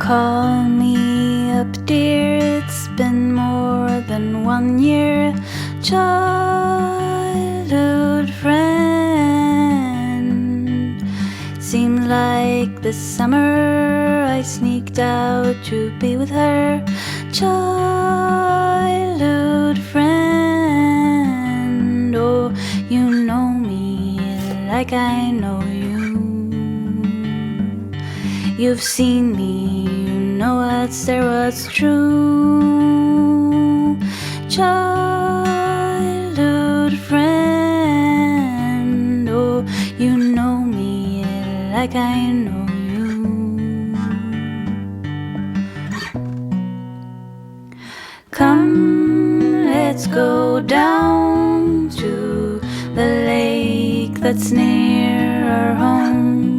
call me up, dear, it's been more than 1 year. Childhood friend, seemed like this summer I sneaked out to be with her. Childhood friend, oh, you know me like I know you. You've seen me, you know what's there, what's true. Childhood friend, oh, you know me like I know you. Come, let's go down to the lake that's near our home.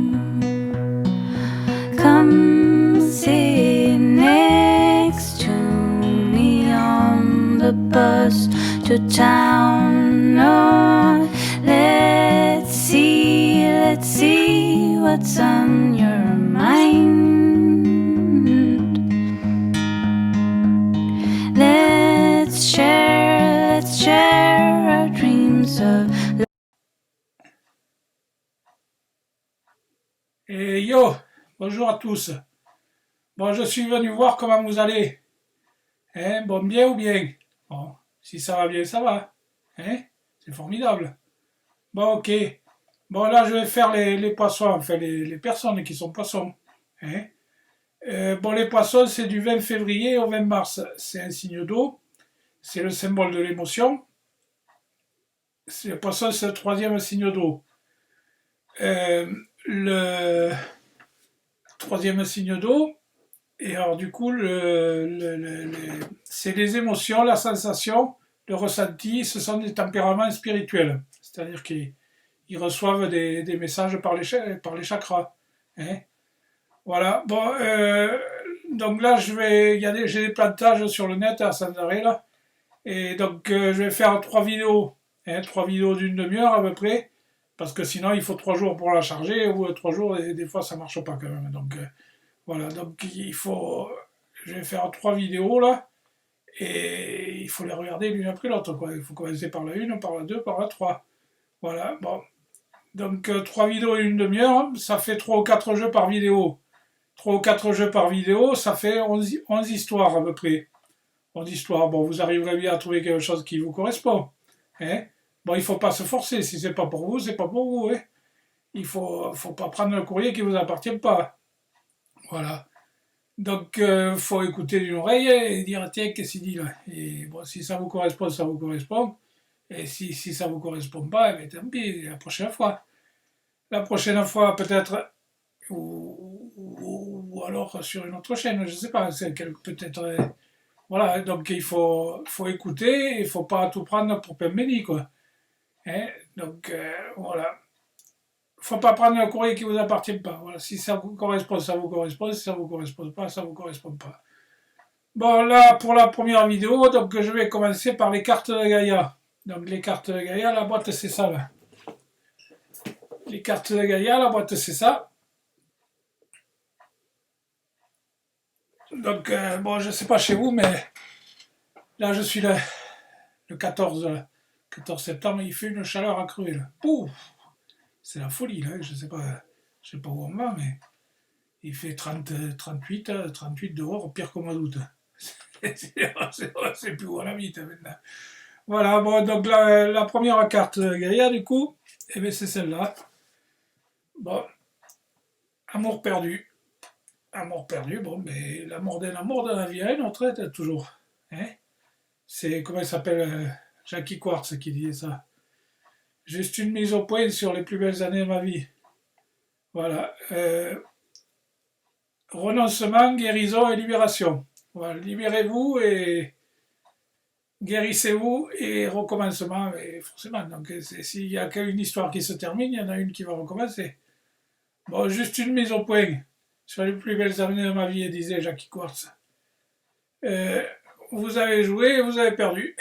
Come sit next to me on the bus to town. Oh, let's see what's on your mind. Let's share our dreams of love. Et yo, bonjour à tous. Bon, je suis venu voir comment vous allez. Hein, bon, bien ou bien? Bon, si ça va bien, ça va. Hein? C'est formidable. Bon, ok. Bon, là, je vais faire les poissons, enfin, les personnes qui sont poissons. Hein? Bon, les poissons, c'est du 20 février au 20 mars. C'est un signe d'eau. C'est le symbole de l'émotion. Le poisson, c'est le troisième signe d'eau. Le troisième signe d'eau. Et alors, du coup, c'est les émotions, la sensation, le ressenti, ce sont des tempéraments spirituels. C'est-à-dire qu'ils reçoivent des messages par les chakras. Hein. Voilà. Bon, donc là, j'ai des plantages sur le net à Sandaré, là. Et donc, je vais faire 3 vidéos. Hein, 3 vidéos d'une demi-heure à peu près. Parce que sinon, il faut 3 jours pour la charger. Ou 3 jours, et des fois, ça marche pas quand même. Donc, voilà. Donc, je vais faire 3 vidéos, là. Et il faut les regarder l'une après l'autre, quoi. Il faut commencer par la 1, par la 2, par la 3. Voilà. Bon. Donc, 3 vidéos et une demi-heure. Ça fait 3 ou 4 jeux par vidéo. 3 ou 4 jeux par vidéo, ça fait 11 histoires à peu près. 11 histoires. Bon, vous arriverez bien à trouver quelque chose qui vous correspond. Hein. Bon, il ne faut pas se forcer. Si c'est pas pour vous, c'est pas pour vous. Hein. Il faut pas prendre un courrier qui ne vous appartient pas. Voilà. Donc, faut écouter d'une oreille et dire tiens, qu'est-ce qu'il dit là. Et bon, si ça vous correspond, ça vous correspond. Et si ça vous correspond pas, eh bien, tant pis, la prochaine fois. La prochaine fois, peut-être, ou alors sur une autre chaîne, je sais pas, c'est peut-être. Voilà, donc il faut écouter, il faut pas tout prendre pour Pembeni, quoi. Hein, donc, voilà. Faut pas prendre un courrier qui vous appartient pas. Voilà, si ça vous correspond, ça vous correspond. Si ça vous correspond pas, ça vous correspond pas. Bon, là, pour la première vidéo, donc je vais commencer par les cartes de Gaïa. Donc les cartes de Gaïa, la boîte c'est ça là. Les cartes de Gaïa, la boîte c'est ça. Donc, bon, je sais pas chez vous, mais là je suis le 14 septembre, il fait une chaleur accrue là. Pouf, c'est la folie là, je sais pas où on va, mais il fait 38 dehors, pire qu'au mois d'août. C'est plus où on habite maintenant. Voilà, bon, donc la première carte Gaïa, du coup, eh bien, c'est celle-là. Bon, amour perdu. Amour perdu, bon, mais l'amour d'un amour dans la vie à une autre, toujours. Hein. C'est, comment il s'appelle, Jackie Quartz qui disait ça. Juste une mise au point sur les plus belles années de ma vie. Voilà. Renoncement, guérison et libération. Voilà, libérez-vous et guérissez-vous et recommencement, et forcément. Donc, s'il n'y a qu'une histoire qui se termine, il y en a une qui va recommencer. Bon, juste une mise au point sur les plus belles années de ma vie, disait Jackie Quartz. Vous avez joué et vous avez perdu.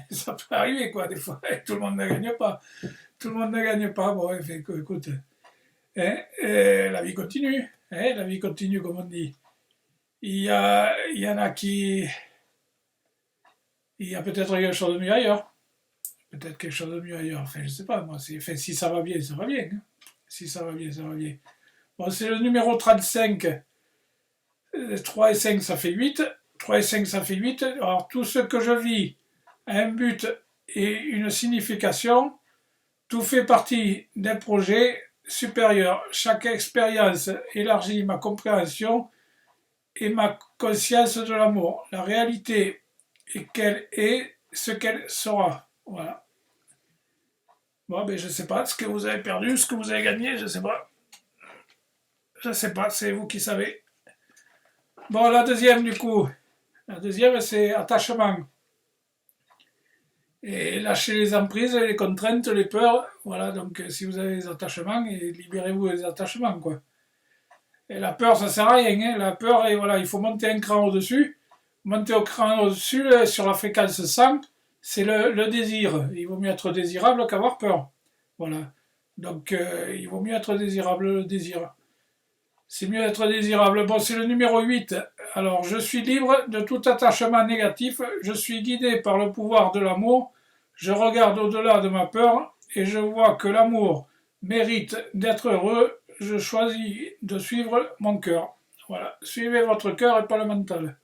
Ça peut arriver, quoi, des fois. Tout le monde ne gagne pas. Tout le monde ne gagne pas. Bon, écoute, hein, la vie continue. Hein, la vie continue, comme on dit. il y en a qui... Il y a peut-être quelque chose de mieux ailleurs. Peut-être quelque chose de mieux ailleurs. Enfin, je sais pas, moi. Enfin, si ça va bien, ça va bien. Hein. Si ça va bien, ça va bien. Bon, c'est le numéro 35. 3 et 5, ça fait 8. 3 et 5, ça fait 8. Alors, tout ce que je vis a un but et une signification. Tout fait partie d'un projet supérieur. Chaque expérience élargit ma compréhension et ma conscience de l'amour. La réalité est qu'elle est ce qu'elle sera. Voilà. Bon, ben je sais pas ce que vous avez perdu, ce que vous avez gagné, je sais pas. Je sais pas, c'est vous qui savez. Bon, la deuxième du coup. La deuxième, c'est attachement. Et lâchez les emprises, les contraintes, les peurs. Voilà, donc si vous avez des attachements, libérez-vous des attachements, quoi. Et la peur, ça sert à rien. Hein. La peur, et voilà, il faut monter un cran au-dessus. Monter au cran au-dessus, sur la fréquence 100, c'est le désir. Il vaut mieux être désirable qu'avoir peur. Voilà. Donc, il vaut mieux être désirable, le désir. C'est mieux d'être désirable. Bon, c'est le numéro 8. Alors, je suis libre de tout attachement négatif. Je suis guidé par le pouvoir de l'amour. Je regarde au-delà de ma peur et je vois que l'amour mérite d'être heureux. Je choisis de suivre mon cœur. Voilà. Suivez votre cœur et pas le mental.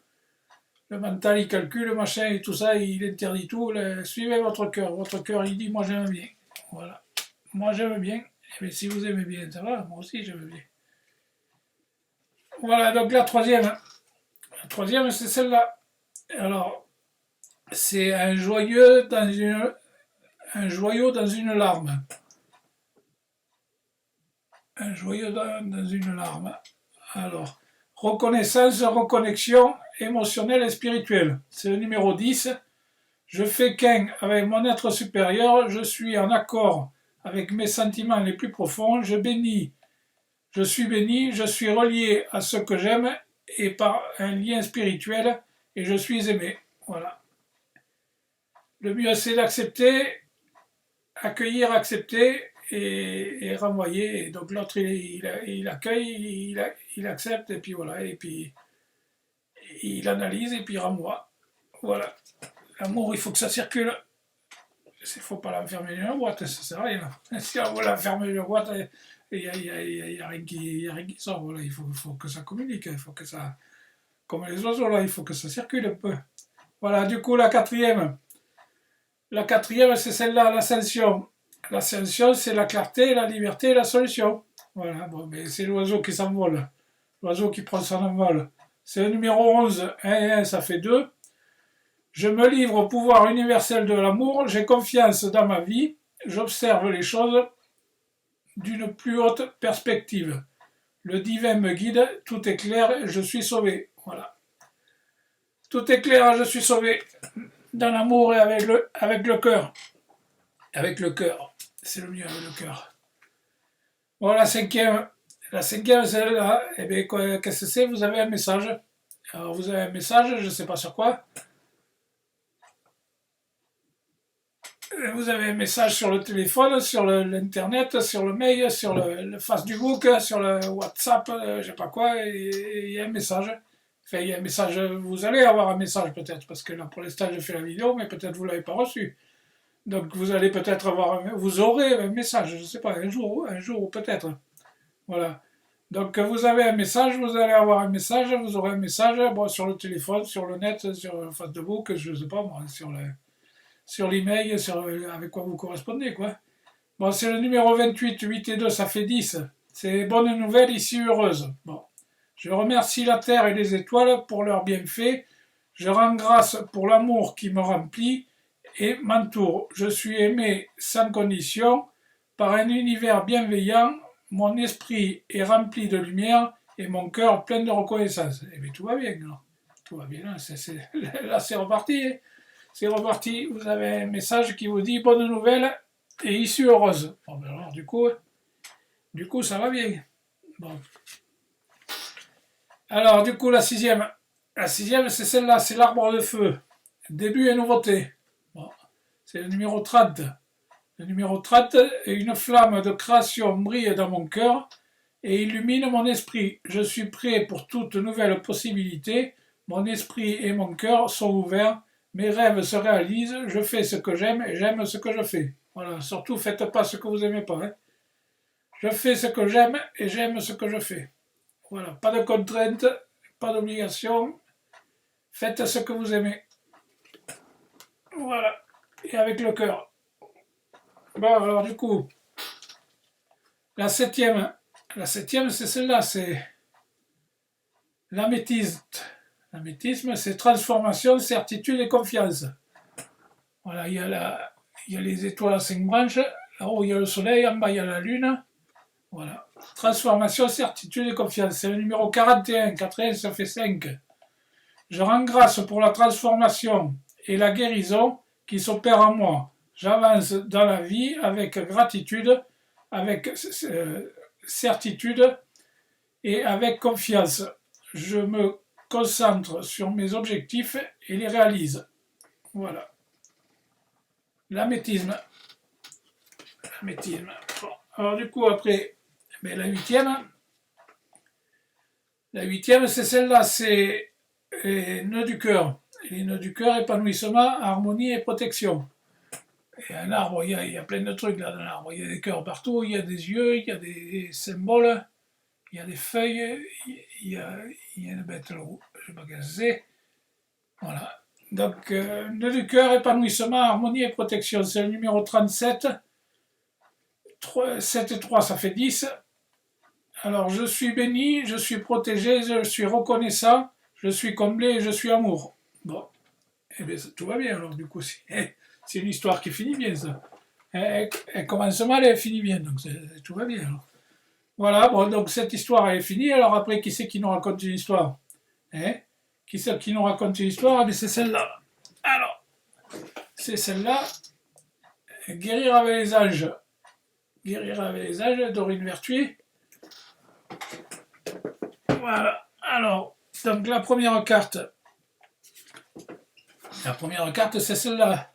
Le mental, il calcule, le machin et tout ça, il interdit tout. Suivez votre cœur. Votre cœur, il dit, moi j'aime bien. Voilà. Moi j'aime bien. Mais si vous aimez bien, ça va. Moi aussi j'aime bien. Voilà, donc la troisième. La troisième, c'est celle-là. Alors, c'est un joyau dans une larme. Un joyau dans une larme. Alors, reconnaissance, reconnexion émotionnelle et spirituelle. C'est le numéro 10. Je fais qu'un avec mon être supérieur. Je suis en accord avec mes sentiments les plus profonds. Je suis béni, je suis relié à ce que j'aime et par un lien spirituel et je suis aimé. Voilà. Le mieux c'est d'accepter, accueillir, accepter et renvoyer. Et donc l'autre il accueille, il accepte et puis voilà. Et puis il analyse et puis il renvoie. Voilà. L'amour, il faut que ça circule. Il ne faut pas l'enfermer dans une boîte, ça sert à rien. Si on veut l'enfermer dans une boîte, il n'y a rien qui sort. Voilà. Il faut que ça communique, il faut que ça... Comme les oiseaux, là, il faut que ça circule un peu. Voilà, du coup, la quatrième. La quatrième, c'est celle-là, l'ascension. L'ascension, c'est la clarté, la liberté et la solution. Voilà, bon, mais c'est l'oiseau qui s'envole. L'oiseau qui prend son envol. C'est le numéro 11. 1 et 1, ça fait 2. Je me livre au pouvoir universel de l'amour. J'ai confiance dans ma vie. J'observe les choses d'une plus haute perspective. Le divin me guide. Tout est clair. Je suis sauvé. Voilà. Tout est clair. Je suis sauvé. Dans l'amour et avec le cœur. Avec le cœur. C'est le mieux avec le cœur. Voilà, la cinquième. La cinquième, c'est là. Eh bien, qu'est-ce que c'est? Vous avez un message. Alors, vous avez un message, je ne sais pas sur quoi. Vous avez un message sur le téléphone, sur l'internet, sur le mail, sur le Facebook, sur le WhatsApp, je sais pas quoi, et il y a un message. Enfin, il y a un message, vous allez avoir un message peut-être, parce que là pour l'instant je fais la vidéo, mais peut-être vous ne l'avez pas reçu. Donc vous allez peut-être vous aurez un message, je ne sais pas, un jour ou peut-être. Voilà. Donc vous avez un message, vous allez avoir un message, vous aurez un message, bon, sur le téléphone, sur le net, sur Facebook, je ne sais pas moi, sur l'email, avec quoi vous correspondez, quoi. Bon, c'est le numéro 28, 8 et 2, ça fait 10. C'est bonne nouvelle, ici heureuse. Bon. Je remercie la terre et les étoiles pour leurs bienfaits. Je rends grâce pour l'amour qui me remplit et m'entoure. Je suis aimé sans condition par un univers bienveillant. Mon esprit est rempli de lumière et mon cœur plein de reconnaissance. Eh bien, tout va bien, là. Tout va bien, là. Là, c'est reparti, hein. C'est reparti, vous avez un message qui vous dit bonne nouvelle et issue heureuse. Bon, ben alors, du coup, ça va bien. Bon. Alors, du coup, la sixième, c'est celle-là, c'est l'arbre de feu. Début et nouveauté. Bon. C'est le numéro 30. Le numéro 30, une flamme de création brille dans mon cœur et illumine mon esprit. Je suis prêt pour toute nouvelle possibilité. Mon esprit et mon cœur sont ouverts. Mes rêves se réalisent. Je fais ce que j'aime et j'aime ce que je fais. Voilà, surtout faites pas ce que vous aimez pas. Hein. Je fais ce que j'aime et j'aime ce que je fais. Voilà, pas de contraintes, pas d'obligation. Faites ce que vous aimez. Voilà, et avec le cœur. Bon, alors du coup, la septième c'est celle-là, c'est l'améthyste. L'améthyste, c'est transformation, certitude et confiance. Voilà, il y a les étoiles à 5 branches, là-haut il y a le soleil, en bas il y a la lune. Voilà. Transformation, certitude et confiance. C'est le numéro 41. 41, ça fait 5. Je rends grâce pour la transformation et la guérison qui s'opèrent en moi. J'avance dans la vie avec gratitude, avec certitude et avec confiance. Je me concentre sur mes objectifs et les réalise. Voilà. L'améthyste. L'améthyste. Bon. Alors du coup, après, la huitième, c'est celle-là, c'est les nœuds du cœur. Les nœuds du cœur, épanouissement, harmonie et protection. Et un arbre, il y a plein de trucs là dans l'arbre. Il y a des cœurs partout, il y a des yeux, il y a des symboles, il y a des feuilles, il y a une bête là-haut, je ne sais pas quelle c'est. Voilà. Donc, nœud du cœur, épanouissement, harmonie et protection. C'est le numéro 37. 7 et 3, ça fait 10. Alors, je suis béni, je suis protégé, je suis reconnaissant, je suis comblé et je suis amour. Bon, eh bien, tout va bien alors, du coup. C'est une histoire qui finit bien, ça. Elle commence mal et elle finit bien, donc tout va bien alors. Voilà, bon, donc cette histoire elle est finie. Alors après, qui c'est qui nous raconte une histoire? Hein? Qui c'est qui nous raconte une histoire? Mais c'est celle-là. Alors, c'est celle-là. Guérir avec les anges. Guérir avec les anges, Dorine Vertuy. Voilà. Alors, donc la première carte, c'est celle-là.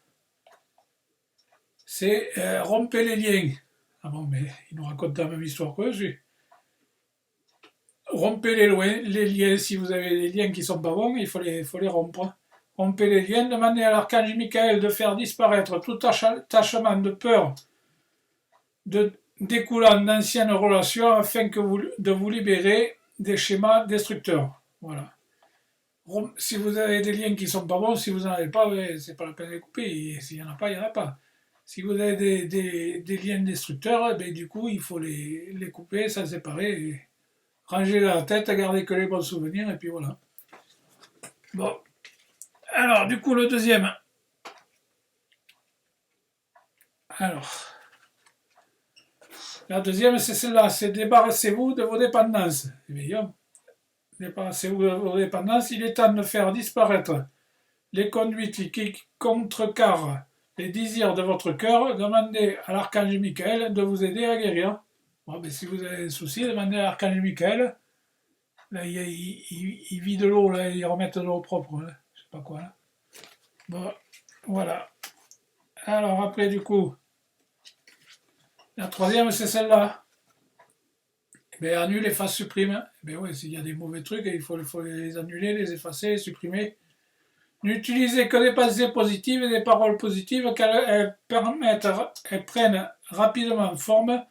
C'est rompez les liens. Ah bon, mais il nous raconte la même histoire que je. Rompez les liens. Si vous avez des liens qui sont pas bons, il faut les rompre. Rompez les liens. Demandez à l'archange Michael de faire disparaître tout attachement de peur découlant d'anciennes relations afin de vous libérer des schémas destructeurs. Voilà. Si vous avez des liens qui sont pas bons, si vous n'en avez pas, c'est pas la peine de les couper. Et s'il n'y en a pas, il n'y en a pas. Si vous avez des liens destructeurs, ben, du coup, il faut les couper, s'en séparer, et ranger la tête, garder que les bons souvenirs, et puis voilà. Bon. Alors, du coup, le deuxième. Alors, la deuxième, c'est celle-là, c'est débarrassez-vous de vos dépendances. Évidemment. Débarrassez-vous de vos dépendances, il est temps de faire disparaître les conduites qui contrecarrent les désirs de votre cœur. Demandez à l'archange Michael de vous aider à guérir. Bon, ben, si vous avez un souci, demandez à l'archange Michael. Là, il vide l'eau, là, il remet de l'eau propre, là. Je sais pas quoi, là. Bon, voilà. Alors après, du coup, la troisième, c'est celle-là. Ben, annule, efface, supprime. Ben ouais, s'il y a des mauvais trucs, il faut les annuler, les effacer, les supprimer. N'utilisez que des pensées positives et des paroles positives qu'elles prennent rapidement forme.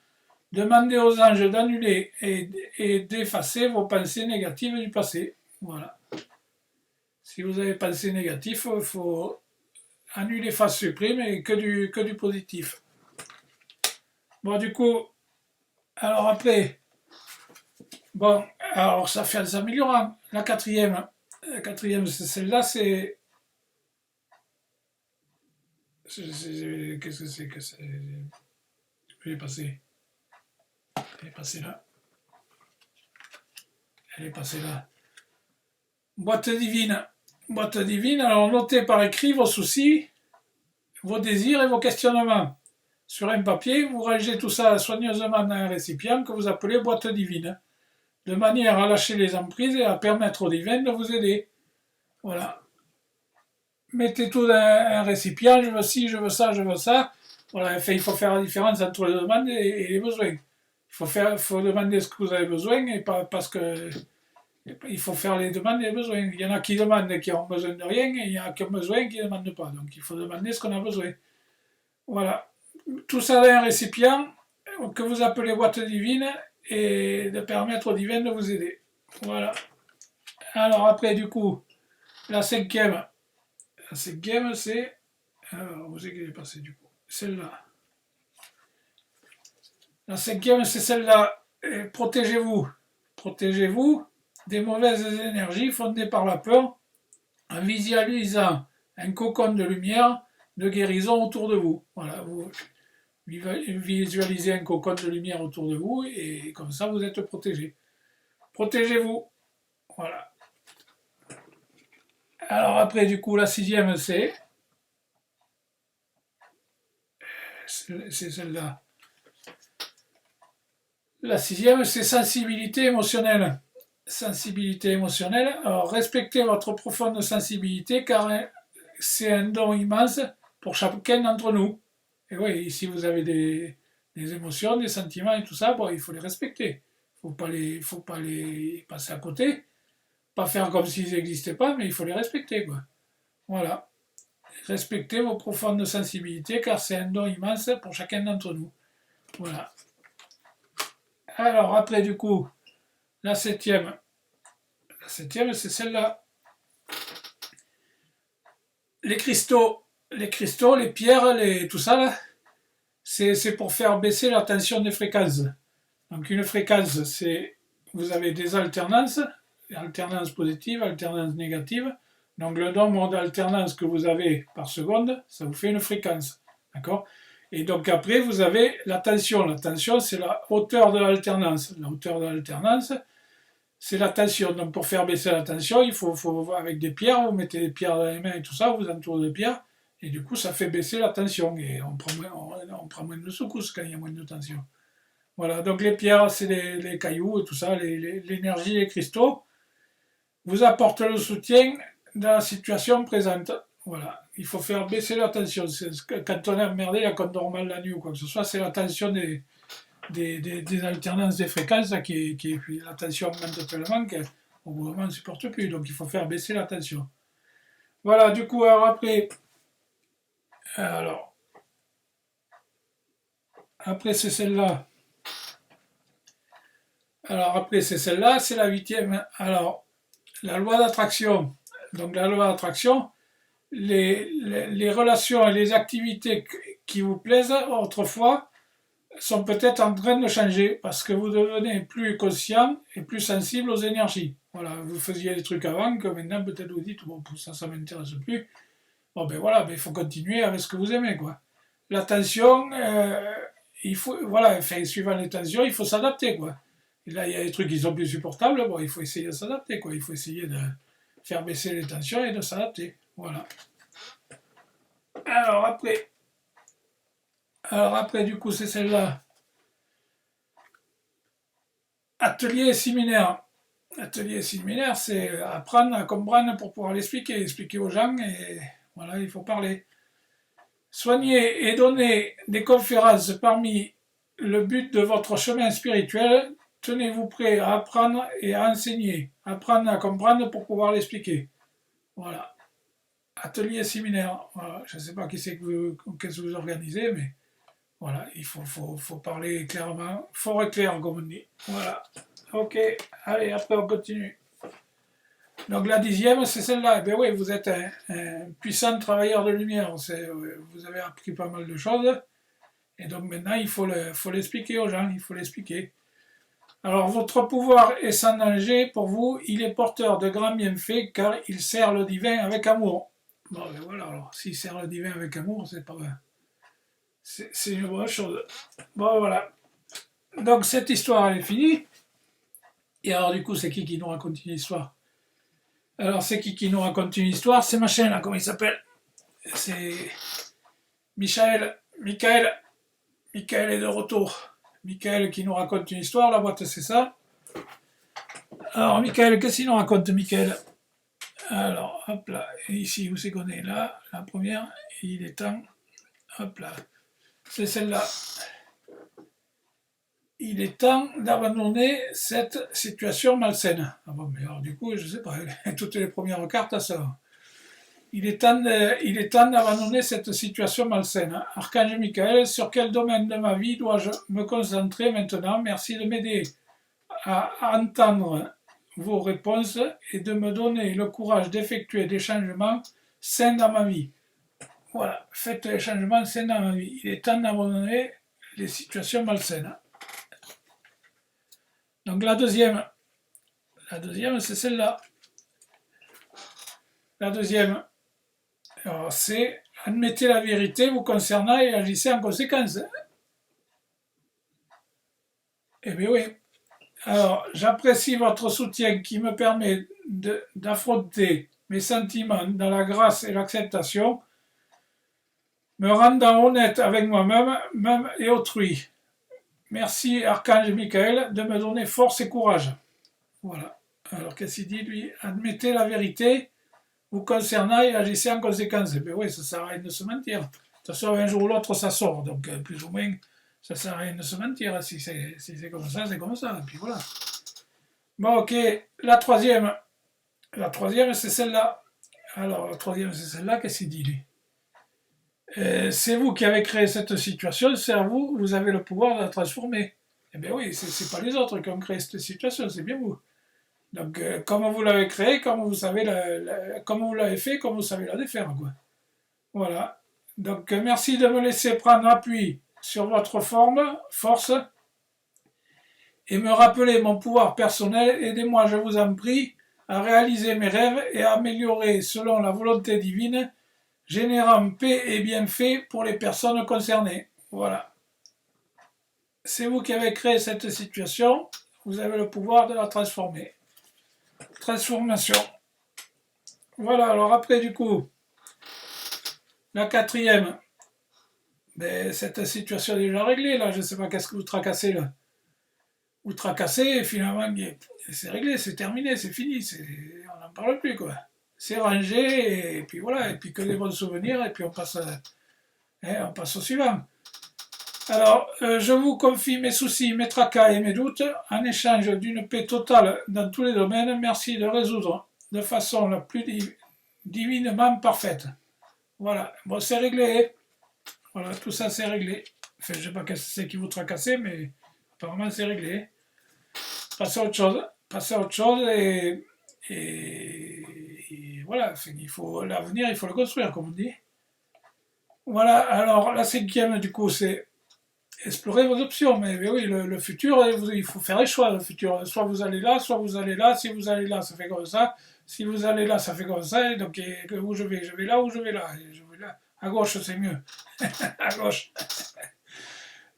Demandez aux anges d'annuler et d'effacer vos pensées négatives du passé. Voilà. Si vous avez pensé négatif, il faut annuler, efface, supprime et que du positif. Bon, du coup, alors après, bon, alors ça fait des améliorants. La quatrième, c'est celle-là, c'est. Qu'est-ce que c'est que c'est? Je vais passer. Elle est passée là. Elle est passée là. Boîte divine. Boîte divine, alors notez par écrit vos soucis, vos désirs et vos questionnements. Sur un papier, vous rangez tout ça soigneusement dans un récipient que vous appelez boîte divine, de manière à lâcher les emprises et à permettre au divin de vous aider. Voilà. Mettez tout dans un récipient, je veux ci, je veux ça, je veux ça. Voilà, enfin, il faut faire la différence entre les demandes et les besoins. faut demander ce que vous avez besoin et pas parce que il faut faire les demandes et les besoins. Il y en a qui demandent et qui ont besoin de rien, et il y en a qui ont besoin et qui ne demandent pas. Donc il faut demander ce qu'on a besoin. Voilà. Tout ça dans un récipient que vous appelez boîte divine et de permettre au divin de vous aider. Voilà. Alors après, du coup, la cinquième c'est... Alors, où c'est qu'elle est passée du coup? Celle-là. La cinquième, c'est celle-là. Protégez-vous. Protégez-vous des mauvaises énergies fondées par la peur en visualisant un cocon de lumière de guérison autour de vous. Voilà, vous visualisez un cocon de lumière autour de vous et comme ça vous êtes protégé. Protégez-vous. Voilà. Alors après, du coup, la sixième, c'est celle-là. La sixième, c'est sensibilité émotionnelle. Sensibilité émotionnelle. Alors, respectez votre profonde sensibilité car c'est un don immense pour chacun d'entre nous. Et oui, si vous avez des émotions, des sentiments et tout ça, bon, il faut les respecter. Faut pas les passer à côté. Pas faire comme s'ils n'existaient pas, mais il faut les respecter, quoi. Voilà. Respectez vos profondes sensibilités car c'est un don immense pour chacun d'entre nous. Voilà. Alors, après, du coup, la septième. La septième, c'est celle-là. Les cristaux, les pierres, tout ça, là, c'est pour faire baisser la tension des fréquences. Donc, une fréquence, c'est, vous avez des alternances, alternance positive, alternance négative. Donc, le nombre d'alternances que vous avez par seconde, ça vous fait une fréquence. D'accord? Et donc, après, vous avez la tension. La tension, c'est la hauteur de l'alternance. La hauteur de l'alternance, c'est la tension. Donc pour faire baisser la tension, il faut avec des pierres, vous mettez des pierres dans les mains et tout ça, vous entourez de pierres, et du coup ça fait baisser la tension, et on prend moins de secousses quand il y a moins de tension. Voilà, donc les pierres, c'est les cailloux et tout ça, l'énergie, les cristaux, vous apportent le soutien dans la situation présente. Voilà, il faut faire baisser la tension. Quand on est emmerdé, quand on dort mal la nuit ou quoi que ce soit, c'est la tension des alternances des fréquences puis la tension augmente tellement qu'au bout d'un moment on ne supporte plus, donc il faut faire baisser la tension. Voilà, du coup, alors, après c'est celle-là. Alors après c'est celle-là, c'est la huitième. Alors, la loi d'attraction. Donc la loi d'attraction, les relations et les activités qui vous plaisent autrefois, sont peut-être en train de changer parce que vous devenez plus conscient et plus sensible aux énergies. Voilà, vous faisiez des trucs avant que maintenant peut-être vous dites bon ça m'intéresse plus. Bon ben voilà, ben, il faut continuer avec ce que vous aimez quoi. La tension, il faut voilà, enfin, suivant les tensions, il faut s'adapter quoi. Et là il y a des trucs qui sont plus supportables, bon il faut essayer de s'adapter quoi. Il faut essayer de faire baisser les tensions et de s'adapter. Voilà. Alors après, du coup, c'est celle-là. Atelier et séminaire. Atelier et séminaire, c'est apprendre à comprendre pour pouvoir expliquer aux gens, et voilà, il faut parler. Soigner et donner des conférences parmi le but de votre chemin spirituel. Tenez-vous prêt à apprendre et à enseigner. Apprendre à comprendre pour pouvoir l'expliquer. Voilà. Atelier et séminaire. Voilà. Je ne sais pas qu'est-ce que vous organisez, mais voilà, il faut parler clairement, fort et clair, comme on dit. Voilà. Ok, allez, après on continue. Donc la dixième, c'est celle-là. Eh bien oui, vous êtes un puissant travailleur de lumière. Vous avez appris pas mal de choses. Et donc maintenant, il faut l'expliquer aux gens, il faut l'expliquer. Alors votre pouvoir est sans danger pour vous. Il est porteur de grands bienfaits car il sert le divin avec amour. Bon, ben voilà, alors s'il sert le divin avec amour, c'est pas vrai. C'est une bonne chose. Bon, voilà. Donc, cette histoire, elle est finie. Et alors, du coup, c'est qui nous raconte une histoire? Alors, c'est qui nous raconte une histoire? C'est machin, là, comment il s'appelle? C'est Michael. Michael est de retour. Michael qui nous raconte une histoire. La boîte, c'est ça. Alors, Michael, qu'est-ce qu'il nous raconte, Michael? Alors, hop là. Et ici, où c'est qu'on est? Là, la première. Il est temps. Hop là. C'est celle-là. il est temps d'abandonner cette situation malsaine. Ah bon, mais alors du coup, je sais pas, toutes les premières cartes à ça. Il est temps d'abandonner cette situation malsaine. Archange Michael, sur quel domaine de ma vie dois-je me concentrer maintenant? Merci de m'aider à entendre vos réponses et de me donner le courage d'effectuer des changements sains dans ma vie. Voilà, faites les changements sains dans ma vie. Il est temps d'abandonner les situations malsaines. Donc la deuxième c'est celle-là. La deuxième, alors c'est admettez la vérité vous concernant et agissez en conséquence. Eh bien oui. Alors, j'apprécie votre soutien qui me permet d'affronter mes sentiments dans la grâce et l'acceptation, me rendant honnête avec moi-même même et autrui. Merci, Archange Michael, de me donner force et courage. Voilà. Alors, qu'est-ce qu'il dit, lui? Admettez la vérité vous concernant et agissez en conséquence. Eh bien oui, ça sert à rien de se mentir. De toute façon, un jour ou l'autre, ça sort. Donc, plus ou moins, ça sert à rien de se mentir. Si c'est comme ça, c'est comme ça. Et puis voilà. Bon, ok. La troisième, c'est celle-là. Alors, la troisième, c'est celle-là. Qu'est-ce qu'il dit, lui? C'est vous qui avez créé cette situation, c'est à vous, vous avez le pouvoir de la transformer. Eh bien oui, c'est pas les autres qui ont créé cette situation, c'est bien vous. Donc, comme vous l'avez créé, comme vous savez comme vous l'avez fait, comme vous savez la défaire, quoi. Voilà. Donc, merci de me laisser prendre appui sur votre force, et me rappeler mon pouvoir personnel. Aidez-moi, je vous en prie, à réaliser mes rêves et à améliorer selon la volonté divine, générant paix et bienfaits pour les personnes concernées. Voilà. C'est vous qui avez créé cette situation, vous avez le pouvoir de la transformer. Transformation. Voilà, alors après du coup, la quatrième, ben, cette situation est déjà réglée, là, je ne sais pas qu'est-ce que vous tracassez là. Vous tracassez et finalement, c'est réglé, c'est terminé, c'est fini, on n'en parle plus quoi. C'est rangé et puis voilà, et puis que des bons souvenirs et puis on passe au suivant. Alors, je vous confie mes soucis, mes tracas et mes doutes en échange d'une paix totale dans tous les domaines. Merci de résoudre de façon la plus divinement parfaite. Voilà, bon c'est réglé. Voilà, tout ça c'est réglé. Enfin, je ne sais pas qu'est-ce que c'est qui vous tracassez, mais apparemment c'est réglé. Passez à autre chose. Passez à autre chose et voilà, il faut l'avenir, il faut le construire, comme on dit. Voilà, alors la cinquième du coup c'est explorer vos options, mais oui, le futur, il faut faire les choix. Le futur, soit vous allez là, soit vous allez là. Si vous allez là, ça fait comme ça. Si vous allez là, ça fait comme ça. Et donc, où je vais là, où je vais là. Je vais là. À gauche, c'est mieux. À gauche.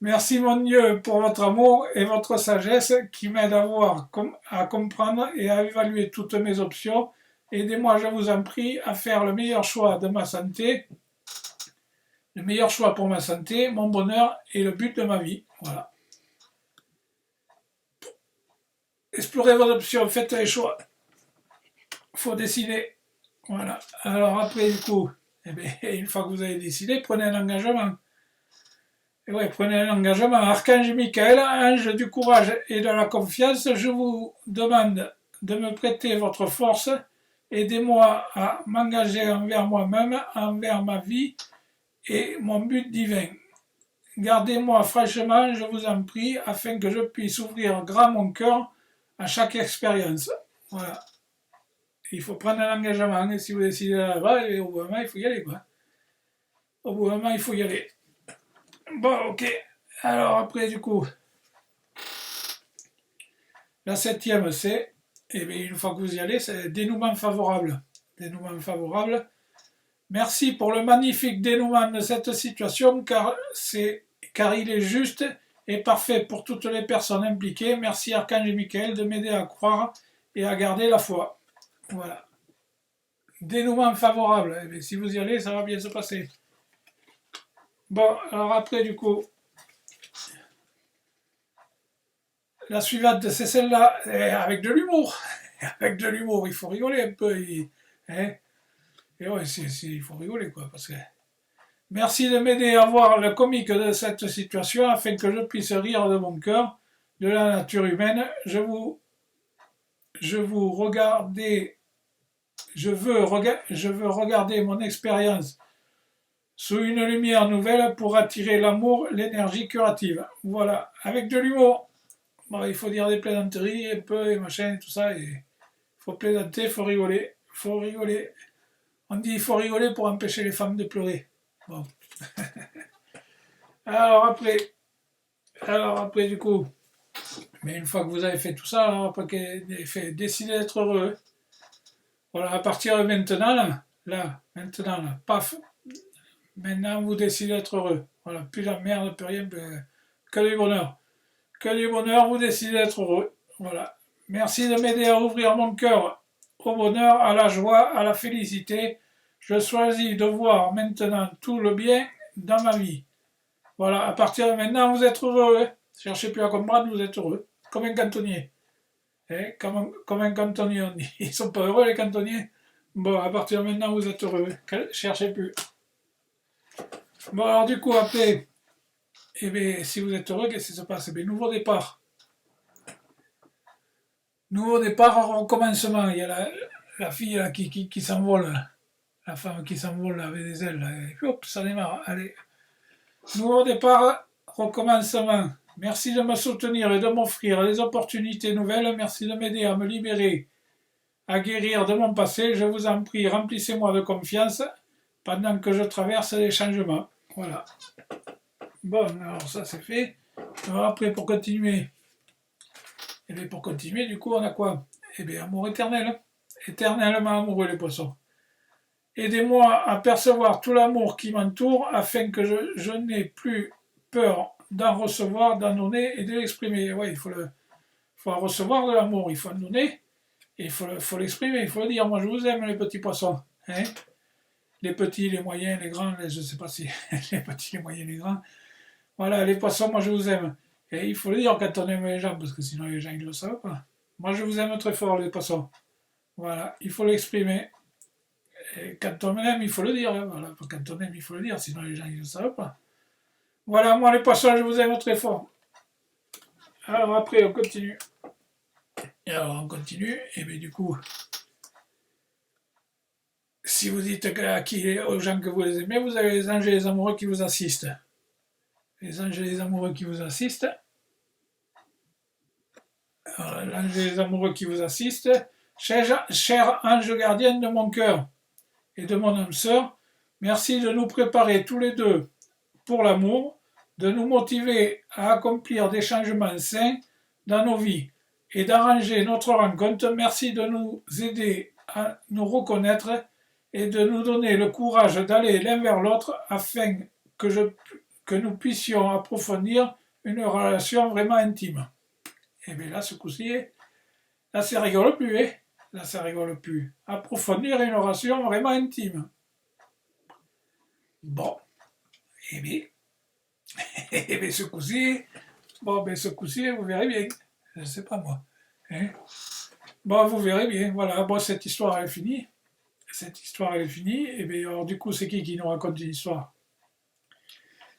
Merci mon Dieu pour votre amour et votre sagesse qui m'aide à comprendre et à évaluer toutes mes options. Aidez-moi, je vous en prie, à faire le meilleur choix de ma santé. Le meilleur choix pour ma santé, mon bonheur et le but de ma vie. Voilà. Explorez vos options, faites les choix. Il faut décider. Voilà. Alors après, du coup, eh bien, une fois que vous avez décidé, prenez un engagement. Et ouais, prenez un engagement. Archange Michael, ange du courage et de la confiance, je vous demande de me prêter votre force. Aidez-moi à m'engager envers moi-même, envers ma vie et mon but divin. Gardez-moi fraîchement, je vous en prie, afin que je puisse ouvrir grand mon cœur à chaque expérience. Voilà. Il faut prendre un engagement, et si vous décidez là-bas, au bout d'un moment, il faut y aller, quoi. Au bout d'un moment, il faut y aller. Bon, ok. Alors, après, du coup, la septième, c'est, et bien, une fois que vous y allez, c'est dénouement favorable. Dénouement favorable. Merci pour le magnifique dénouement de cette situation, car il est juste et parfait pour toutes les personnes impliquées. Merci Archange Michael de m'aider à croire et à garder la foi. Voilà. Dénouement favorable. Eh bien, si vous y allez, ça va bien se passer. Bon, alors après, du coup, la suivante, c'est celle-là, avec de l'humour. Avec de l'humour, il faut rigoler un peu. Hein. Et ouais, il faut rigoler, quoi, parce que... Merci de m'aider à voir le comique de cette situation afin que je puisse rire de mon cœur. de la nature humaine. Je vous regarder, je veux regarder mon expérience sous une lumière nouvelle pour attirer l'amour, l'énergie curative. Voilà, avec de l'humour. Bon, il faut dire des plaisanteries un peu et machin et tout ça. Il faut plaisanter, il faut rigoler. Faut rigoler. On dit il faut rigoler pour empêcher les femmes de pleurer. Bon. Alors après du coup, mais une fois que vous avez fait tout ça, alors après que vous avez fait décider d'être heureux, voilà, à partir de maintenant, maintenant, là, paf, maintenant vous décidez d'être heureux. Voilà, plus la merde, plus rien, que du bonheur. Que du bonheur, vous décidez d'être heureux. Voilà. Merci de m'aider à ouvrir mon cœur au bonheur, à la joie, à la félicité. Je choisis de voir maintenant tout le bien dans ma vie. Voilà, à partir de maintenant, vous êtes heureux. Hein. Cherchez plus à comprendre, vous êtes heureux. Comme un cantonnier. Hein, comme un cantonnier, on dit. Ils sont pas heureux, les cantonniers. Bon, à partir de maintenant, vous êtes heureux. Cherchez plus. Bon, alors du coup, après, eh bien, si vous êtes heureux, qu'est-ce qui se passe? Eh bien, nouveau départ. Nouveau départ, recommencement. Il y a la fille là, qui s'envole. La femme qui s'envole avec des ailes. Là, et hop, ça démarre. Allez. Nouveau départ, recommencement. Merci de me soutenir et de m'offrir des opportunités nouvelles. Merci de m'aider à me libérer, à guérir de mon passé. Je vous en prie, remplissez-moi de confiance pendant que je traverse les changements. Voilà. Bon, alors ça c'est fait. Alors après, pour continuer, et bien pour continuer, du coup, on a quoi? Eh bien, amour éternel. Éternellement amoureux, les poissons. Aidez-moi à percevoir tout l'amour qui m'entoure afin que je n'ai plus peur d'en recevoir, d'en donner et de l'exprimer. Ouais, faut en recevoir de l'amour, il faut en donner et il faut l'exprimer, il faut le dire. Moi, je vous aime, les petits poissons. Hein, les petits, les moyens, les grands, je ne sais pas si les petits, les moyens, les grands. Voilà, les poissons, moi, je vous aime. Et il faut le dire quand on aime les gens, parce que sinon les gens, ils ne le savent pas. Moi, je vous aime très fort, les poissons. Voilà, il faut l'exprimer. Et quand on aime, il faut le dire. Hein, voilà. Quand on aime, il faut le dire, sinon les gens, ils ne le savent pas. Voilà, moi, les poissons, je vous aime très fort. Alors après, on continue. Et alors, on continue, et bien du coup, si vous dites aux gens que vous les aimez, vous avez les anges et les amoureux qui vous assistent. Les anges et les amoureux qui vous assistent. Alors, l'ange et les amoureux qui vous assistent. Cher ange gardien de mon cœur et de mon âme sœur, merci de nous préparer tous les deux pour l'amour, de nous motiver à accomplir des changements sains dans nos vies et d'arranger notre rencontre. Merci de nous aider à nous reconnaître et de nous donner le courage d'aller l'un vers l'autre afin que nous puissions approfondir une relation vraiment intime. Et bien là, ce coup-ci, là, ça rigole plus, hein. Là, ça rigole plus. Approfondir une relation vraiment intime. Bon, et bien, et bien ce coup-ci, vous verrez bien. Je ne sais pas moi. Hein, bon, vous verrez bien. Voilà, bon, cette histoire, elle est finie. Cette histoire, elle est finie. Et bien, alors, du coup, c'est qui nous raconte une histoire?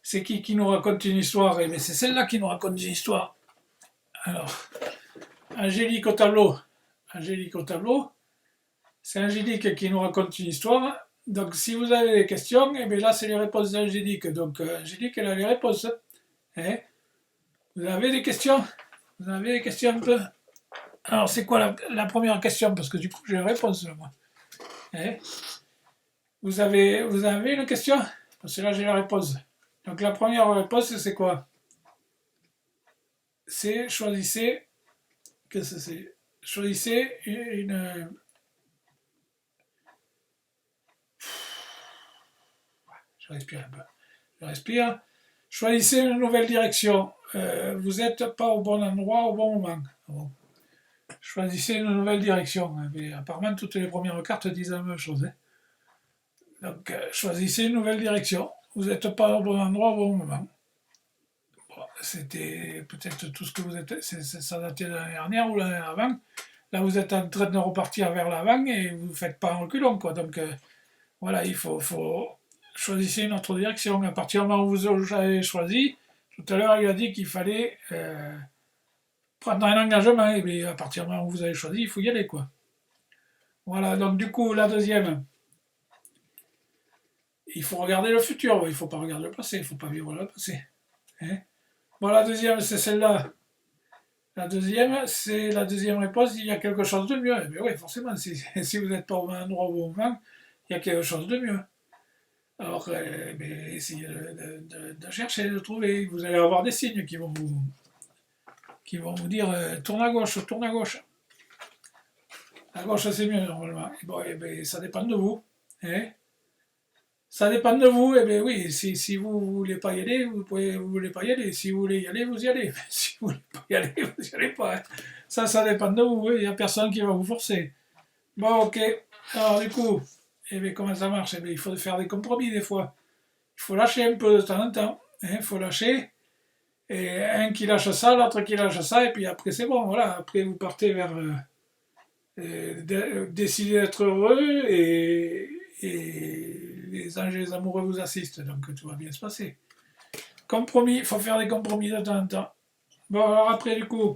C'est qui nous raconte une histoire? Et bien, c'est celle-là qui nous raconte une histoire. Alors, Angélique au tableau. Angélique au tableau. C'est Angélique qui nous raconte une histoire. Donc, si vous avez des questions, et bien là, c'est les réponses d'Angélique. Donc, Angélique, elle a les réponses. Hein, vous avez des questions? Vous avez des questions un peu? Alors, c'est quoi la première question? Parce que du coup, j'ai la réponse, moi. Hein, vous avez une question? Parce que là, j'ai la réponse. Donc, la première réponse, c'est quoi? C'est choisissez. Qu'est-ce que c'est? Choisissez une. Je respire un peu. Je respire. Choisissez une nouvelle direction. Vous n'êtes pas au bon endroit au bon moment. Bon. Choisissez une nouvelle direction. Mais apparemment, toutes les premières cartes disent la même chose. Hein. Donc, choisissez une nouvelle direction. Vous n'êtes pas au bon endroit au bon moment. Bon, c'était peut-être tout ce que vous êtes. Ça datait de l'année dernière ou l'année avant. Là, vous êtes en train de repartir vers l'avant et vous ne faites pas un reculon, quoi. Donc, voilà, il faut choisir une autre direction. À partir du moment où vous avez choisi, tout à l'heure, il a dit qu'il fallait prendre un engagement, et bien, à partir du moment où vous avez choisi, il faut y aller, quoi. Voilà, donc du coup, la deuxième, il faut regarder le futur, il ne faut pas regarder le passé, il ne faut pas vivre le passé. Hein. Bon, la deuxième, c'est celle-là. La deuxième réponse, il y a quelque chose de mieux. Mais oui, forcément, si vous n'êtes pas au même endroit au bon moment, il y a quelque chose de mieux. Alors, essayez de chercher, de trouver. Vous allez avoir des signes qui vont vous dire tourne à gauche, tourne à gauche. À gauche, c'est mieux normalement. Et bon, ça dépend de vous. Hein. Ça dépend de vous. Et bien oui, si vous ne voulez pas y aller, vous voulez pas y aller. Si vous voulez y aller, vous y allez. Mais si vous ne voulez pas y aller, vous n'y allez pas. Hein. Ça dépend de vous. Il n'y a personne qui va vous forcer. Bon, ok. Alors, du coup, comment ça marche? Il faut faire des compromis des fois. Il faut lâcher un peu de temps en temps. Il faut lâcher. Et un qui lâche ça, l'autre qui lâche ça. Et puis après, c'est bon. Voilà. Après, vous partez vers décider d'être heureux et les anges et les amoureux vous assistent. Donc, tout va bien se passer. Compromis. Il faut faire des compromis de temps en temps. Bon, alors après, du coup...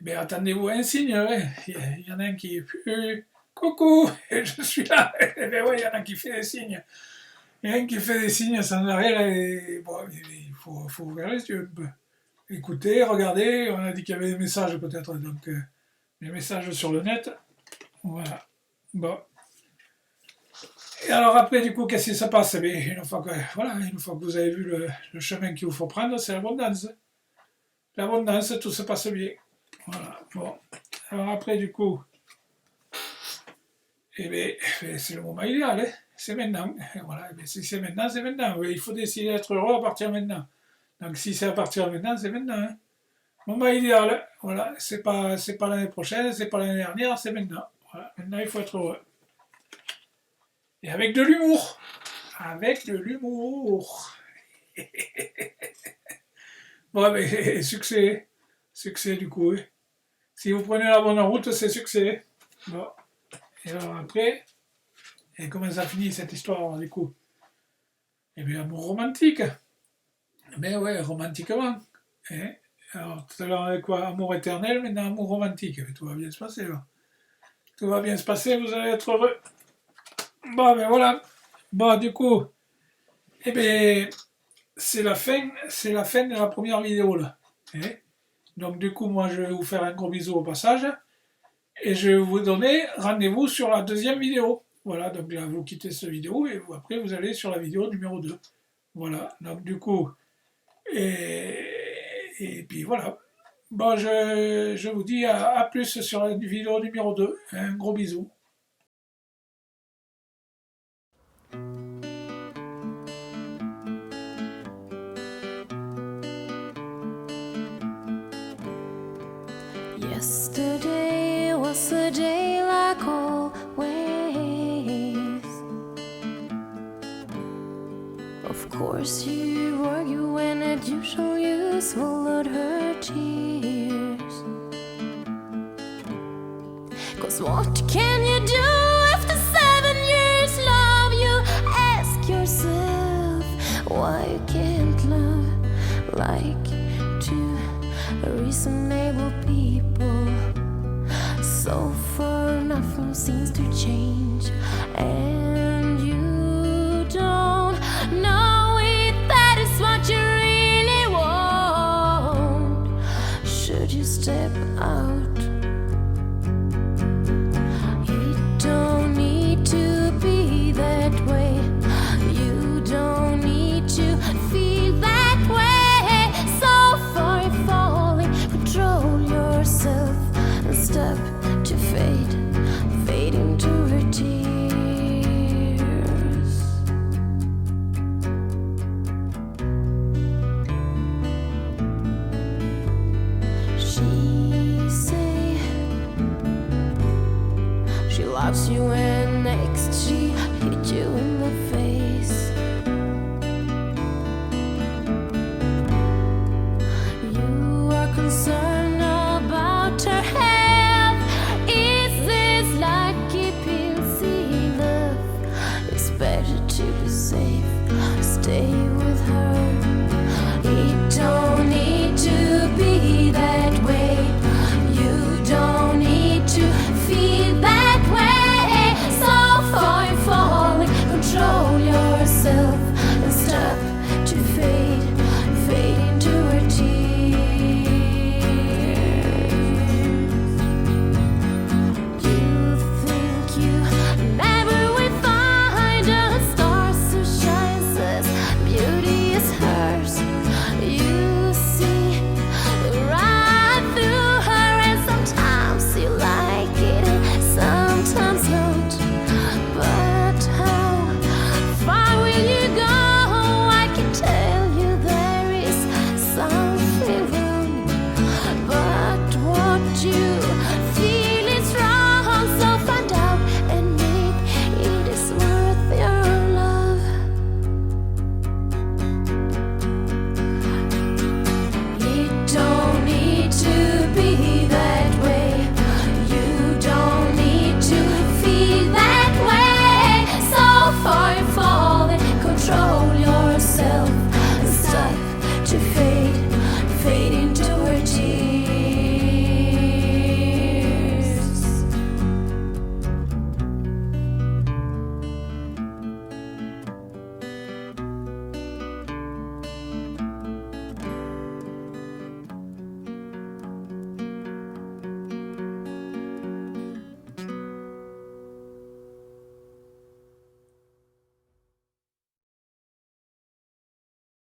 attendez-vous un signe, ouais. Il y en a un qui est coucou, je suis là. Il y en a un qui fait des signes. Il y en a un qui fait des signes sans arrêt, et bon, il faut ouvrir les yeux un peu. Écoutez, regardez, on a dit qu'il y avait des messages peut-être, donc des messages sur le net. Voilà. Bon. Et alors après, du coup, qu'est-ce qui se passe? Une fois que vous avez vu le chemin qu'il vous faut prendre, c'est l'abondance. L'abondance, tout se passe bien. Voilà, bon. Alors après, du coup, c'est le moment idéal, hein. C'est maintenant. Voilà, si c'est maintenant, c'est maintenant. Oui, il faut décider d'être heureux à partir de maintenant. Donc si c'est à partir de maintenant, c'est maintenant. Hein. Moment idéal, voilà, c'est pas l'année prochaine, c'est pas l'année dernière, c'est maintenant. Voilà, maintenant il faut être heureux. Et avec de l'humour. Avec de l'humour. Bon, mais succès. Succès du coup, oui. Si vous prenez la bonne route, c'est succès. Bon. Et alors après, et comment ça finit cette histoire du coup? Eh bien, amour romantique. Mais ouais, romantiquement. Hein. Alors tout à l'heure, avec quoi? Amour éternel, maintenant amour romantique. Mais tout va bien se passer là. Tout va bien se passer, vous allez être heureux. Bon, ben voilà. Bon, du coup, eh bien, c'est la fin de la première vidéo là. Hein. Donc du coup, moi je vais vous faire un gros bisou au passage. Et je vais vous donner rendez-vous sur la deuxième vidéo. Voilà, donc là vous quittez cette vidéo et après vous allez sur la vidéo numéro 2. Voilà, donc du coup, et puis voilà. Bon, je vous dis à plus sur la vidéo numéro 2. Un gros bisou. Yesterday was a day like always. Of course you argue when as usual you swallowed her tears. 'Cause what can you do after 7 years love? You ask yourself why you can't love like two reasonable people. So far nothing seems to change, and you don't know if that is what you really want. Should you step out